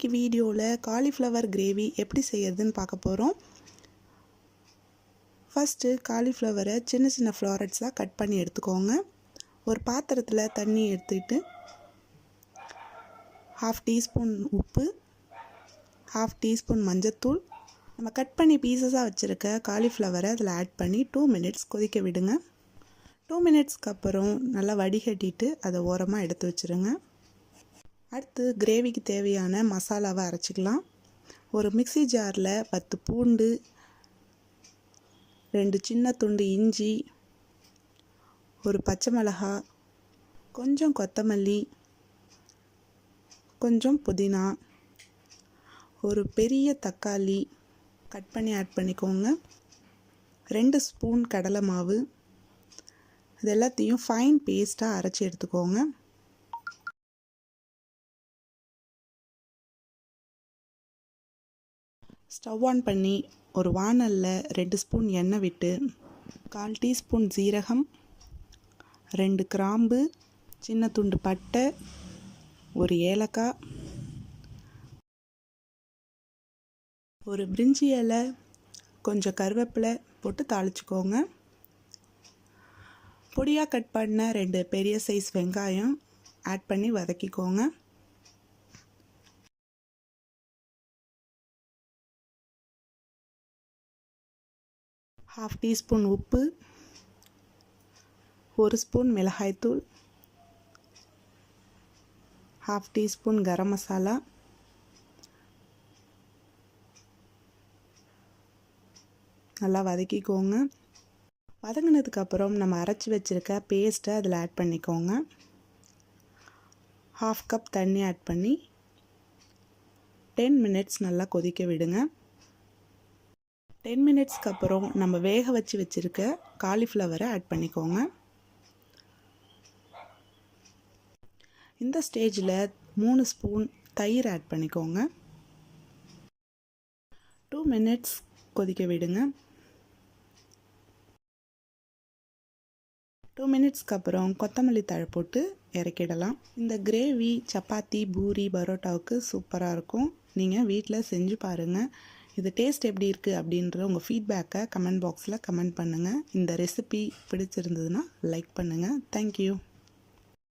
இன்றைக்கி வீடியோவில் cauliflower gravy எப்படி செய்யறதுன்னு பார்க்க போகிறோம். ஃபஸ்ட்டு காலிஃப்ளவரை சின்ன சின்ன ஃப்ளாரட்ஸாக கட் பண்ணி எடுத்துக்கோங்க. ஒரு பாத்திரத்தில் தண்ணி எடுத்துக்கிட்டு 1/2 டீஸ்பூன் உப்பு, 1/2 டீஸ்பூன் மஞ்சத்தூள், நம்ம கட் பண்ணி பீசஸாக வச்சுருக்க காலிஃப்ளவரை அதில் ஆட் பண்ணி 2 மினிட்ஸ் கொதிக்க விடுங்க. 2 மினிட்ஸ்க்கு அப்புறம் நல்லா வடிகட்டிட்டு அதை ஓரமாக எடுத்து வச்சுருங்க. அடுத்து கிரேவிக்கு தேவையான மசாலாவை அரைச்சிக்கலாம். ஒரு மிக்ஸி ஜாரில் 10 பூண்டு, 2 சின்ன துண்டு இஞ்சி, ஒரு பச்சை மிளகாய், கொஞ்சம் கொத்தமல்லி, கொஞ்சம் புதினா, ஒரு பெரிய தக்காளி கட் பண்ணி ஆட் பண்ணிக்கோங்க. 2 ஸ்பூன் கடலை மாவு. இது எல்லாத்தையும் ஃபைன் பேஸ்ட்டாக அரைச்சி எடுத்துக்கோங்க. ஸ்டவ் ஆன் பண்ணி ஒரு வாணலில் 2 ஸ்பூன் எண்ணெய் விட்டு 1/4 டீஸ்பூன் ஜீரகம், 2 கிராம்பு, சின்ன துண்டு பட்டை, ஒரு ஏலக்காய், ஒரு பிரிஞ்சி இலை, கொஞ்சம் கருவேப்பிலை போட்டு தாளிச்சுக்கோங்க. பொடியாக கட் பண்ண 2 பெரிய சைஸ் வெங்காயம் ஆட் பண்ணி வதக்கிக்கோங்க. ½ டீஸ்பூன் உப்பு, 1 ஸ்பூன் மிளகாய்த்தூள், ½ டீஸ்பூன் கரம் மசாலா, நல்லா வதக்கிக்கோங்க. வதங்கினதுக்கப்புறம் நம்ம அரைச்சி வச்சுருக்க பேஸ்ட்டை அதில் ஆட் பண்ணிக்கோங்க. 1/2 கப் தண்ணி ஆட் பண்ணி 10 மினிட்ஸ் நல்லா கொதிக்க விடுங்க. 10 மினிட்ஸ்க்கு அப்புறம் நம்ம வேக வச்சு வச்சுருக்க காலிஃப்ளவரை ஆட் பண்ணிக்கோங்க. இந்த ஸ்டேஜில் 3 ஸ்பூன் தயிர் ஆட் பண்ணிக்கோங்க. 2 மினிட்ஸ் கொதிக்க விடுங்க. 2 மினிட்ஸ்க்கு அப்புறம் கொத்தமல்லி தழை போட்டு இறக்கிடலாம். இந்த கிரேவி சப்பாத்தி, பூரி, பரோட்டாவுக்கு சூப்பராக இருக்கும். நீங்கள் வீட்டில் செஞ்சு பாருங்கள். இது டேஸ்ட் எப்படி இருக்குது அப்படின்ற உங்கள் ஃபீட்பேக்கை கமெண்ட் பாக்ஸில் கமெண்ட் பண்ணுங்கள். இந்த ரெசிபி பிடிச்சிருந்ததுன்னா லைக் பண்ணுங்கள். தேங்க்யூ.